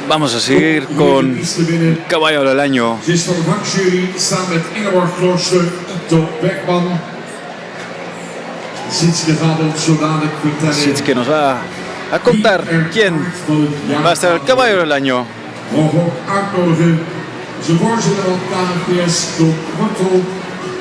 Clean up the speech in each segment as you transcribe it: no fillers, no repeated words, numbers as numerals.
Vamos a seguir con Caballo del Año. Sitske nos va a contar quién va a ser el Caballo del Año.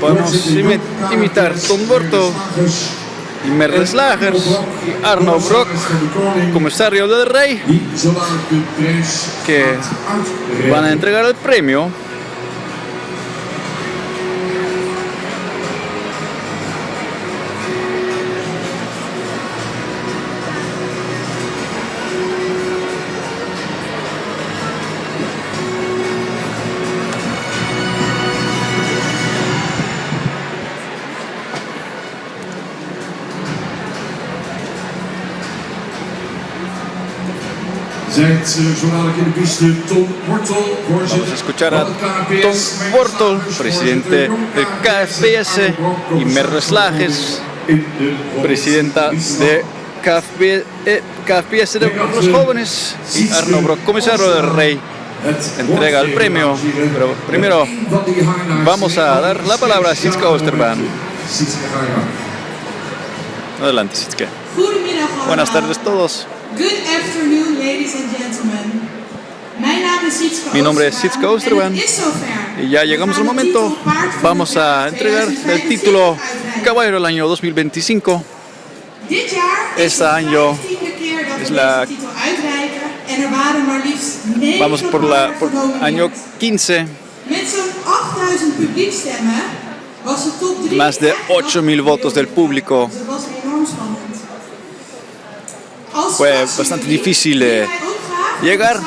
Podemos imitar Tom Wortel y Merle Slagers y Arno Brock, comisario del rey, que van a entregar el premio. Vamos a escuchar a Tom Wortel, presidente del KFPS, y Merle Slagers, presidenta de KFPS de los jóvenes, y Arno Brock, comisario del rey, entrega el premio. Pero primero vamos a dar la palabra a Sitske Oosterbaan. Adelante, Sitske. Buenas tardes a todos. Good afternoon, ladies and gentlemen. Mi nombre es Sitske Oosterbaan y ya llegamos al momento. Vamos a entregar el título Caballo del Año 2025. Este año es vamos por año 15. Más de 8.000 votos del público. Fue bastante difícil llegar,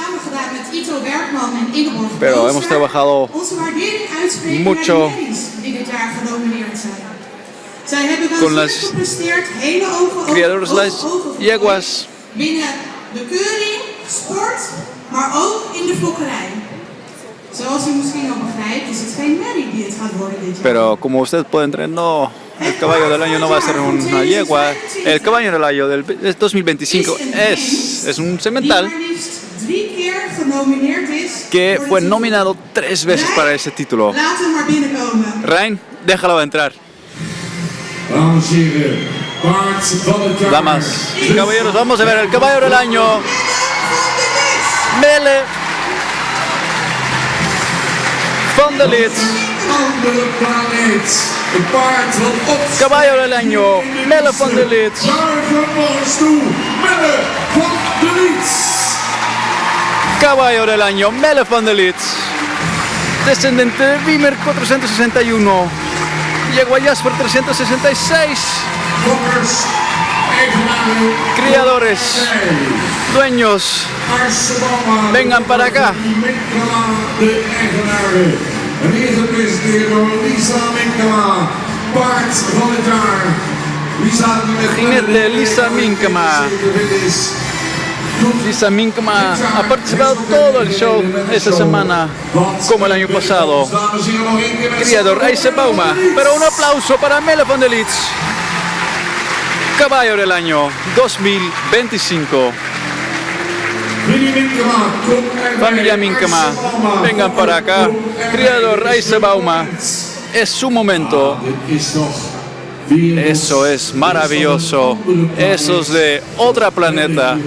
pero hemos trabajado mucho con las criadores de las yeguas. Pero como usted puede entender, no, el Caballo del Año no va a ser una yegua. El Caballo del Año del 2025 es un semental que fue nominado 3 veces para ese título. Rein, déjalo entrar. Damas y caballeros, vamos a ver el Caballo del Año. Melle van der Lith. Caballo del Año, Melle van der Lith. Caballo del Año, Melle van der Lith. Descendente de Wiemer 461. Llegó a Jasper 366. Criadores, dueños, vengan para acá. Jinete Lisa Minkema. Lisa Minkema ha participado todo el show esta semana, como el año pasado. Criador Aise Bauma, pero un aplauso para Melle van der Lith. Caballo del Año 2025. Familia Minkema, vengan para acá. Criador Aise Bauma, es su momento. Eso es maravilloso. Eso es de otro planeta.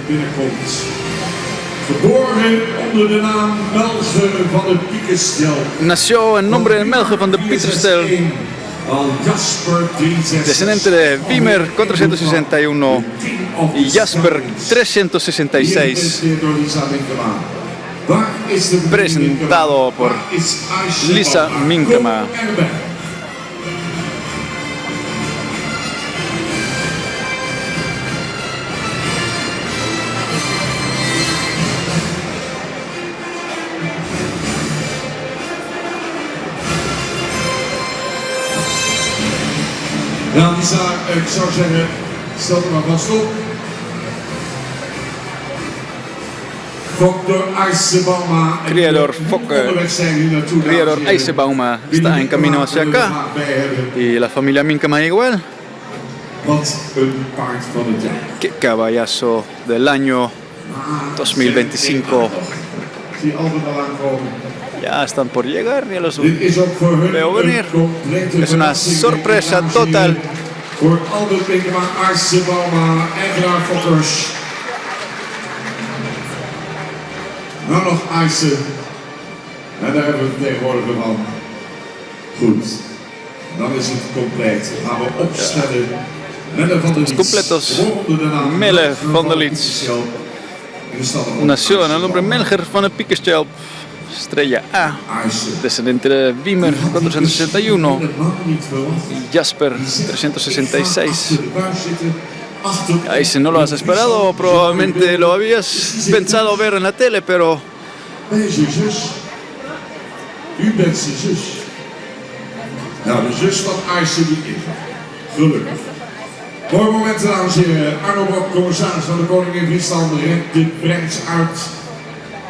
Nació en nombre de Melge van de Pieterstel, descendiente de Wiemer 461 y Jasper 366. Presentado por Lisa Minkema. Nou Lisa, ik zou zeggen, stel er maar vast op. Criador Aise Bauma está en camino hacia acá y la familia Minkema igual. Wat een paard van het jaar. Qué caballazo del año 2025 Zie je Albert al aankomen. ya están por llegar, ya los Dit is ook voor hun veo venir. een complete Es una verrassing. sorpresa Dames en heren, total. Voor Albert Pinkema, Arce Bauma en Graaf Fokkers. Nou nog Arce. En daar hebben we het tegenwoordig van. Goed. Dan is het compleet. Gaan we opstellen. Melle van der Liets. completos. Onder de naam Melle van der Liets. In de stad van Nació en el nombre Melger van el Piekerstelp, estrella A, Arce. descendiente de Wiemer 461 y Jasper 366. Achter de buis zitten. Achter Ahí si no lo has esperado, probablemente lo habías pensado ver en la tele, pero Ben je zijn zus? U bent zijn zus. Nou, de zus van Arce die is er. Gelukkig. Mooi moment, dames en heren. Arno Bok, commissaris van de Koningin Friesland, rent de prijs uit.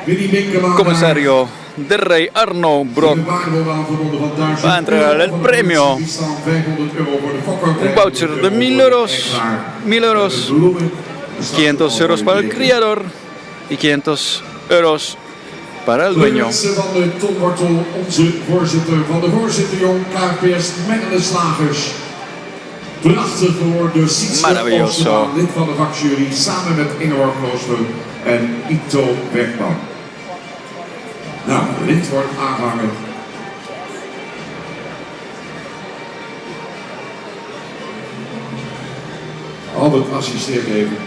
Willy Minkema. comisario del rey Arno Brock va a entregar el premio. Un voucher de 1000 euros, 1000 euros, 500 euros para el criador y 500 euros para el dueño. Van de Tom Wortel, onze voorzitter van de voorzitter Jong KPS Mengelenslagers. Prachtig verwoord door Sietske Maravilloso. Oosterman, lid van de vakjury, samen met Ingeborg Klooster en Ito Werkman. Nou, de lid wordt aangehangen. Albert assisteert even.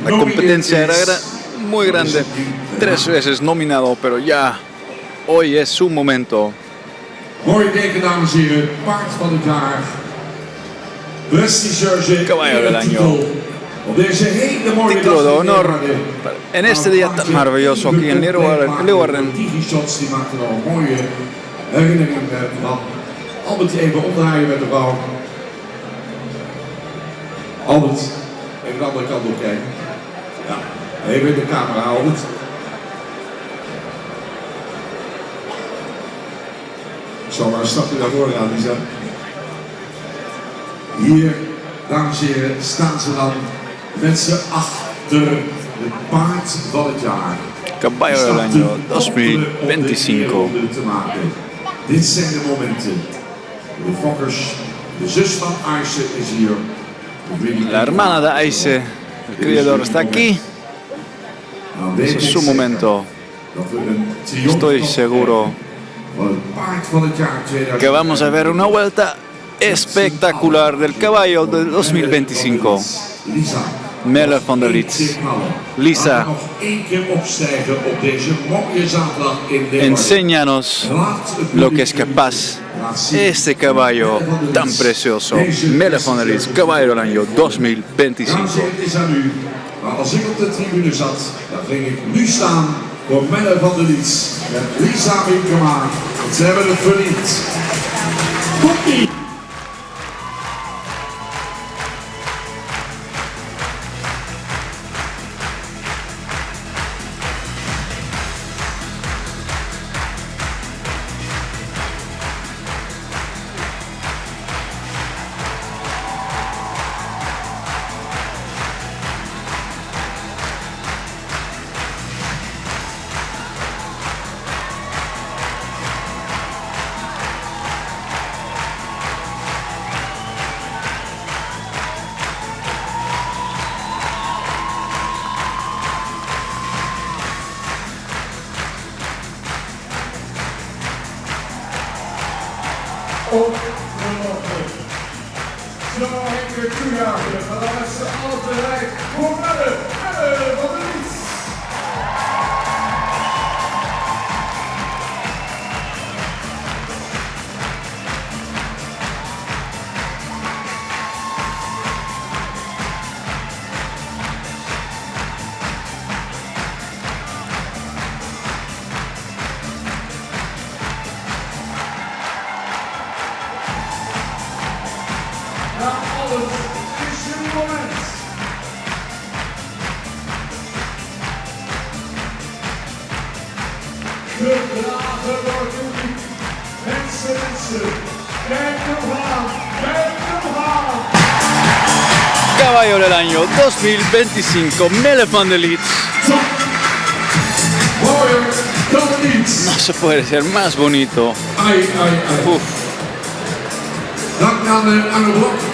La competencia era muy grande, 3 veces nominado, pero ya hoy es su momento. Mooi teken, dames en heren. Paard van het jaar. Prestigieuze Caballo del año. titel. Op deze hele mooie Título de dag in honor Leeuwarden. en este día tan maravilloso aquí en Leeuwarden. TV-shots die maakten al een mooie herinnering van. Albert even omdraaien met de vrouw. Albert, even de andere kant op kijken. Ja, even in de camera, Albert. Ik zal maar een stapje naar voren gaan, Lisa. Hier, dames en heren, staan ze dan met z'n achter het paard van het jaar. Caballo del año 2025. Te maken. Dit zijn de momenten. De Fokkers, de zus van Arce is hier. La hermana de Aise, el criador, está aquí. Ese es su momento. Estoy seguro que vamos a ver una vuelta espectacular del caballo de 2025. Melle van der Liets. Lisa, enséñanos lo que es capaz este caballo tan precioso. Melle van der Liets, caballo del año 2025. Maar als ik op de tribune zat, dan ging ik nu staan voor Melle van der Liets met Lisa Minkema. Want ze hebben het verdiend. Komt-ie! Ongelooflijk. Zo heen weer toejuichen. Maar dan is ze alle tegelijk voor Melle van der Liets. Nou, alles is je moment. Gedragen door het publiek. Mensen. Kijk hem aan. Caballo del año 2025, Melle van der Liet. Mooier dan niets. No se puede ser más bonito. Ai. Uf. Dank aan Arno Blok.